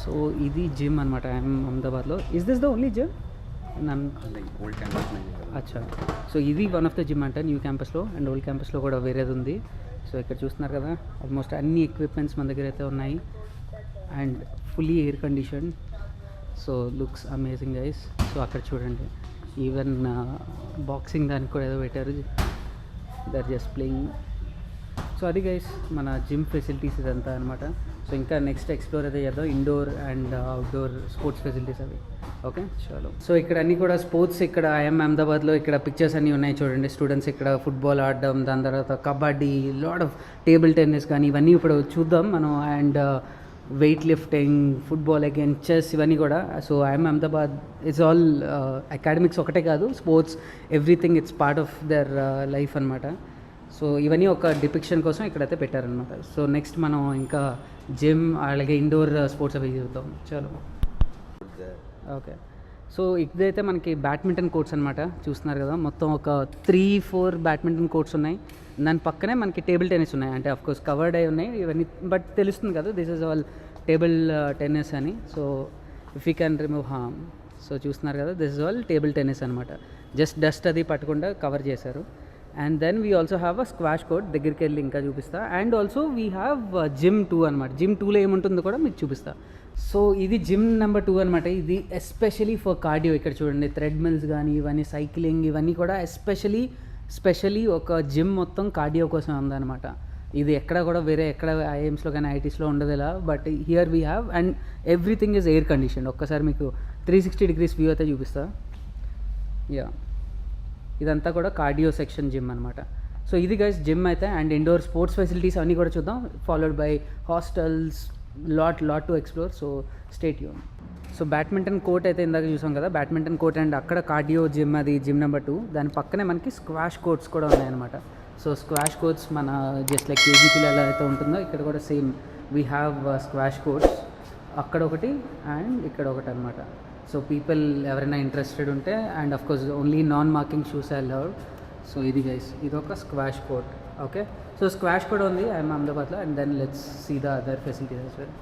So ఇది gym అనమాట అహ్మదాబాద్లో. Is this the only gym? Old campus. అచ్చా. సో ఇది వన్ ఆఫ్ ద జిమ్ అంట న్యూ క్యాంపస్లో, అండ్ ఓల్డ్ క్యాంపస్లో కూడా వేరేది ఉంది. సో ఇక్కడ చూస్తున్నారు కదా, ఆల్మోస్ట్ అన్ని ఎక్విప్మెంట్స్ మన దగ్గర అయితే ఉన్నాయి and fully air condition. So looks amazing guys. So అక్కడ చూడండి, ఈవెన్ బాక్సింగ్ దానికి కూడా ఏదో పెట్టారు, దర్ జస్ట్ ప్లేయింగ్. సో అది గైస్ మన జిమ్ ఫెసిలిటీస్ ఇదంతా అనమాట. సో ఇంకా నెక్స్ట్ ఎక్స్ప్లోర్ అయితే చేద్దాం indoor and outdoor sports facilities అవి. ఓకే చలో. సో ఇక్కడ అన్నీ కూడా స్పోర్ట్స్, ఇక్కడ ఐఎమ్ అహ్మదాబాద్లో ఇక్కడ పిక్చర్స్ అన్నీ ఉన్నాయి చూడండి. స్టూడెంట్స్ ఇక్కడ ఫుట్బాల్ ఆడడం, దాని తర్వాత kabaddi, lot of table tennis కానీ ఇవన్నీ ఇప్పుడు చూద్దాం మనం. And weight lifting, football again, chess, ఇవన్నీ కూడా. So I'm Ahmedabad it's all academics ఒకటే కాదు, sports everything it's part of their life అనమాట. సో ఇవన్నీ ఒక డిపిక్షన్ కోసం ఇక్కడైతే పెట్టారనమాట. సో నెక్స్ట్ మనం ఇంకా జిమ్ అలాగే ఇండోర్ స్పోర్ట్స్ అవి చూద్దాం చలో. ఓకే. సో ఇదైతే మనకి బ్యాడ్మింటన్ కోర్ట్స్ అనమాట. చూస్తున్నారు కదా, మొత్తం ఒక 3-4 బ్యాడ్మింటన్ కోర్ట్స్ ఉన్నాయి. దాని పక్కనే మనకి టేబుల్ టెన్నిస్ ఉన్నాయి. అంటే అఫ్కోర్స్ కవర్డ్ అయి ఉన్నాయి ఇవన్నీ, బట్ తెలుస్తుంది కదా this is all table tennis అని. So if you can remove hmm. So చూస్తున్నారు కదా, this is all table tennis అనమాట. జస్ట్ డస్ట్ అది పట్టకుండా కవర్ చేశారు. And then we also have a squash court, దగ్గరికి వెళ్ళి ఇంకా చూపిస్తా. And also we have gym 2 అనమాట. జిమ్ 2లో ఏముంటుందో కూడా మీకు చూపిస్తా. సో ఇది జిమ్ నెంబర్ 2 అనమాట. ఇది ఎస్పెషలీ ఫర్ కార్డియో. ఇక్కడ చూడండి థ్రెడ్మిల్స్ కానీ ఇవన్నీ, సైక్లింగ్ ఇవన్నీ కూడా స్పెషలీ ఒక జిమ్ మొత్తం కార్డియో కోసం ఉందన్నమాట. ఇది ఎక్కడ కూడా వేరే ఎక్కడ ఐఎమ్స్లో కానీ ఐటీస్లో ఉండదు ఇలా, but here we have. And everything is air condition. ఒక్కసారి మీకు 360 degrees వ్యూ అయితే చూపిస్తా. యా, ఇదంతా కూడా కార్డియో సెక్షన్ జిమ్ అనమాట. సో ఇది గైస్ జిమ్ అయితే. అండ్ ఇండోర్ స్పోర్ట్స్ ఫెసిలిటీస్ అన్నీ కూడా చూద్దాం, followed by hostels, lot to explore. So stay tune. So badminton court అయితే ఇందాక చూసాం కదా, బ్యాడ్మింటన్ కోర్ట్ అండ్ అక్కడ కార్డియో జిమ్, అది జిమ్ నెంబర్ 2. దాని పక్కనే మనకి స్క్వాష్ కోర్ట్స్ కూడా ఉన్నాయన్నమాట. సో స్క్వాష్ కోర్ట్స్ మన జస్ట్ లైక్ కేజీపీలో ఎలా అయితే ఉంటుందో ఇక్కడ కూడా same we have squash courts. అక్కడ ఒకటి అండ్ ఇక్కడ ఒకటి అనమాట. సో పీపుల్ ఎవరైనా ఇంట్రెస్టెడ్ ఉంటే, and of course only non marking shoes allowed. So ఇది గైస్, ఇది ఒక squash court. Okay, so squash కూడా ఉంది ఐఎమ్ అహ్మదాబాద్లో. And then let's see the other facilities as well.